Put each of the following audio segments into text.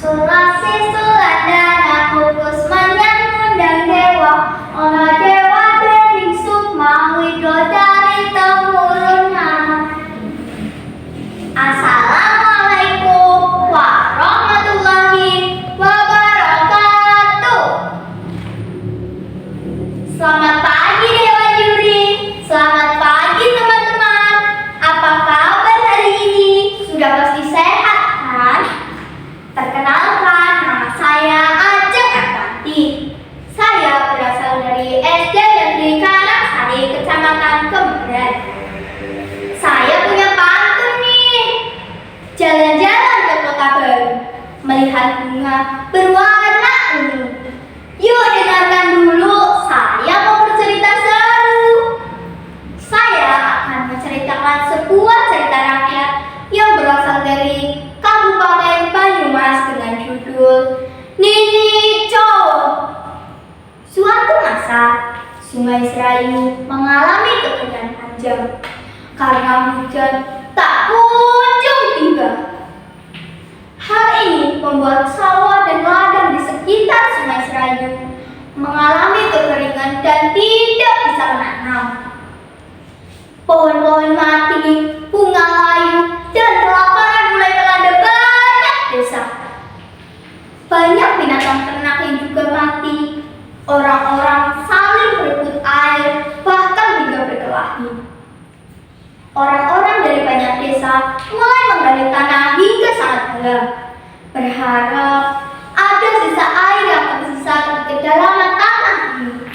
Sulasi Sulandana Kusman yang undang dewa Ola dewa dening sukma widodari temurunna. Assalamualaikum warahmatullahi wabarakatuh. Selamat pagi Dewa Juri. Selamat pagi teman-teman. Apa kabar hari ini? Sudah pasti sehat kan? Perkenalkan, nama saya Ajeng Artanti. Saya berasal dari SD Negeri Karangsari, Kecamatan Kemeren. Saya punya pantun nih. Jalan-jalan ke kota baru, melihat bunga berwarna ungu. Yuk dengarkan dulu, saya mau bercerita seru. Saya akan menceritakan sebuah cerita rakyat yang berasal dari Kabupaten Banyumas dengan judul Nini Cowok. Suatu masa, Sungai Serayu mengalami kekeringan panjang karena hujan tak kunjung tiba. Hal ini membuat sawah dan ladang di sekitar Sungai Serayu mengalami kekeringan dan tidak bisa menanam. Pohon-pohon mati, bunga layu, dan kelaparan mulai melanda banyak desa. Banyak binatang ternak yang juga mati. Orang-orang saling berebut air, bahkan hingga berkelahi. Orang-orang dari banyak desa mulai menggali tanah hingga sangat dalam, berharap ada sisa air yang tersisa di kedalaman tanah ini.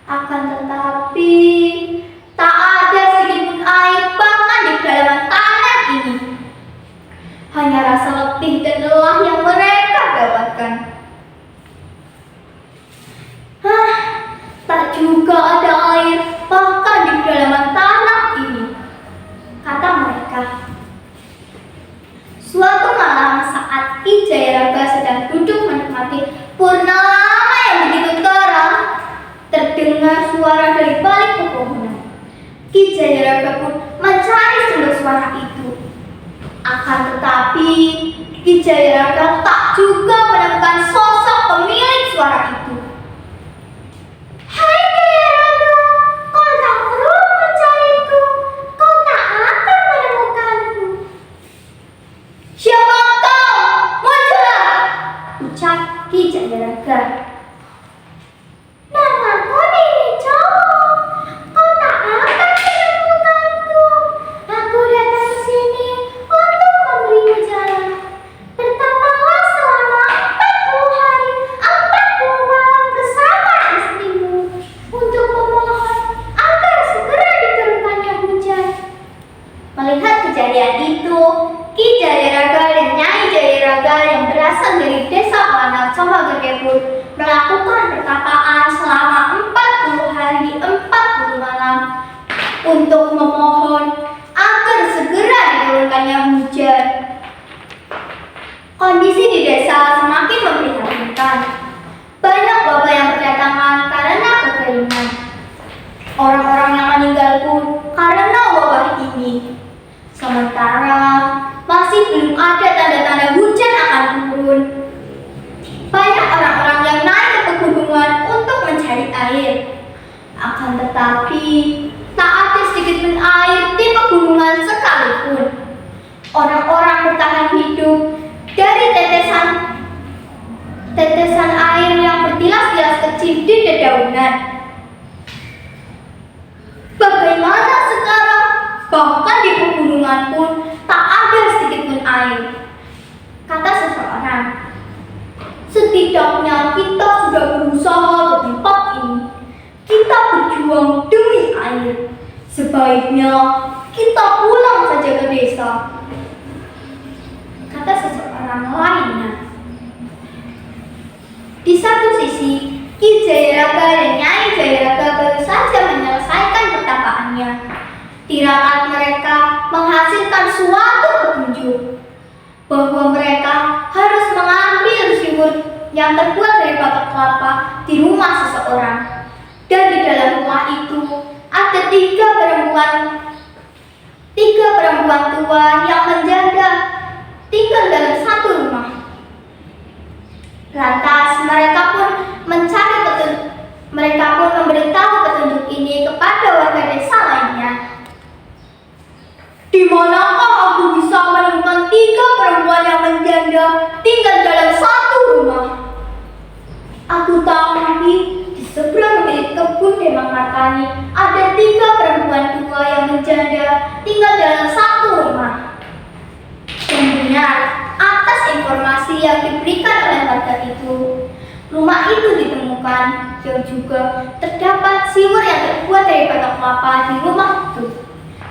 Akan tetapi, tak ada sedikitpun air bahkan di kedalaman tanah ini. Hanya rasa letih dan lelah yang mereka dapatkan. Tak juga ada air bahkan di kedalaman tanah ini, kata mereka. Suatu malam saat Ki Jayaraga sedang duduk menikmati purnama yang begitu terang, terdengar suara dari balik pepohonan. Ki Jayaraga pun mencari sumber suara itu. Akan tetapi, Ki Jayaraga tak juga menemukan sosok pemilik suara itu. Hai Jayaraga, kau tak perlu mencariku, kau tak akan menemukanku. Siapa kau? Muncullah, ucap Ki Jayaraga. Namaku Nini Cowok, kau tak akan menemukanku. Aku datang ke sini untuk memberimu jalan. Bertapahlah selama 40 hari, 40 malam bersama istrimu untuk memohon agar segera diturunkannya hujan. Melihat kejadian itu, Ki Jayaraga dan Nyai Jayaraga yang berasal dari desa Panak Gede pun melakukan pertapaan selama 40 hari 40 malam untuk memohon agar segera diturunkannya hujan. Kondisi di desa semakin memprihatinkan. Banyak wabah yang berdatangan karena kekeringan. Orang-orang yang meninggal pun karena wabah ini. Sementara masih belum ada tanda-tanda hujan akan turun. Banyak orang-orang yang naik ke pegunungan untuk mencari air. Akan tetapi, tak ada sedikitpun air di pegunungan sekalipun. Orang-orang bertahan hidup dari tetesan air yang bertilas-tilas kecil di dedaunan. Bagaimana sekarang? Bahkan di pegunungan pun tak ada sedikitpun air, kata seseorang. Setidaknya kita sudah berusaha ke tempat ini. Kita berjuang demi air. Sebaiknya kita pulang saja ke desa, kata seseorang lainnya. Di satu sisi, Ki Jayaraga dan Nyai Jayaraga baru saja menyelesaikan pertapaannya. Tirakat mereka menghasilkan suatu petunjuk bahwa mereka harus mengambil siwur yang terbuat dari batok kelapa di rumah seseorang. Dan di dalam rumah itu ada tiga perempuan tua yang menjaga tinggal dalam satu rumah. Lantas mereka pun memberitahu petunjuk ini kepada warga desa lainnya. Di manakah aku bisa menemukan 3 perempuan yang menjanda tinggal dalam satu rumah? Aku tahu di seberang milik kebun Demang Martani ada 3 perempuan tua yang menjanda tinggal dalam satu rumah. Dan benar, atas informasi yang diberikan oleh warga itu, rumah itu ditemukan yang juga terdapat siwur yang terbuat dari batok kelapa di rumah itu.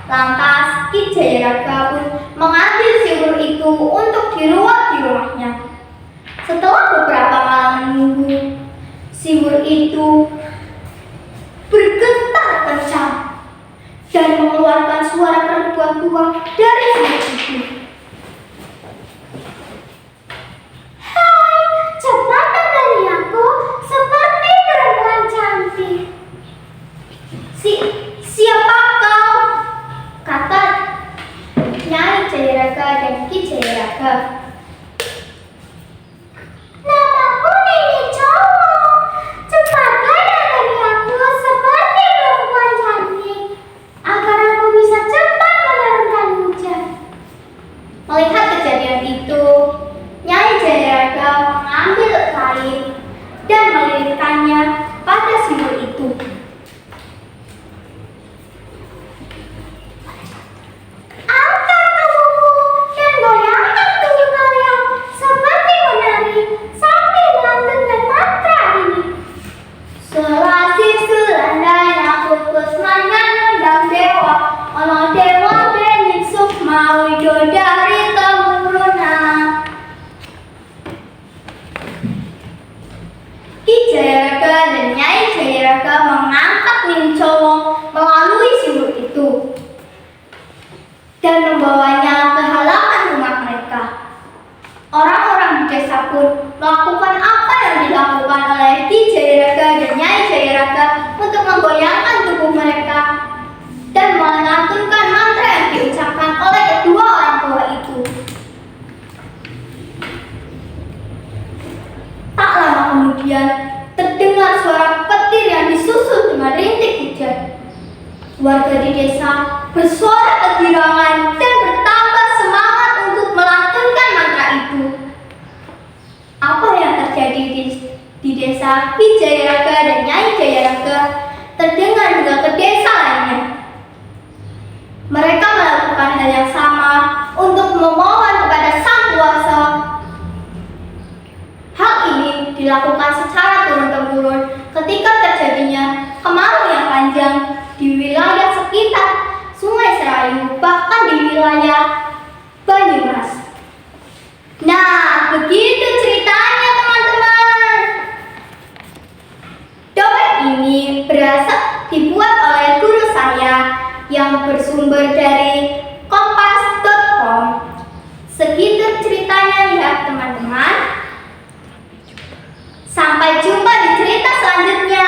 Lantas Ki Jayaraga pun mengambil siwur itu untuk diruat di rumahnya. Setelah beberapa malam menunggu, siwur itu bergetar kencang dan mengeluarkan suara perempuan tua dari siwur itu. Hai, cepat tangani aku seperti perempuan cantik. Siapa kau? Kata Nyai Jayaraga dan Ki Jayaraga. Namaku Nini Chowo. Cepatlah tangani aku seperti perempuan cantik agar aku bisa cepat menurunkan hujan. Melihat kejadian itu, Nyai Jayaraga mengambil kain dan melilitkannya pada siwur itu. Angkat tubuhku dan goyangkan tubuh kalian seperti menari sambil melantunkan mantra ini. Selasi selandai aku kusmangan undang dewa, ono dewa dening sukma widodari temuruna. Ki Jayaraga dan Nyai Jayaraga mengangkat Nini Chowo melalui siwur itu dan membawanya ke halaman rumah mereka. Orang-orang di desa pun melakukan apa yang dilakukan oleh Ki Jayaraga dan Nyai Jayaraga untuk menggoyangkan tubuh mereka dan melantunkan mantra yang diucapkan oleh kedua orang tua itu. Tak lama kemudian terdengar suara petir yang disusul dengan rintik hujan. Warga di desa bersorak kegirangan dan bertambah semangat untuk melantunkan mantra itu. Apa yang terjadi di desa Ki Jayaraga dan Nyai Jayaraga terdengar juga ke desa lainnya. Mereka melakukan hal yang sama untuk memohon kepada Sang Kuasa. Hal ini dilakukan secara turun-temurun ketika terjadinya kemarau yang panjang di wilayah sekitar Sungai Serayu, bahkan di wilayah Banyumas. Nah, begitu ceritanya teman-teman. Dongeng ini dibuat oleh guru saya yang bersumber dari kompas.com. Segitu ceritanya ya teman-teman. Sampai jumpa di cerita selanjutnya.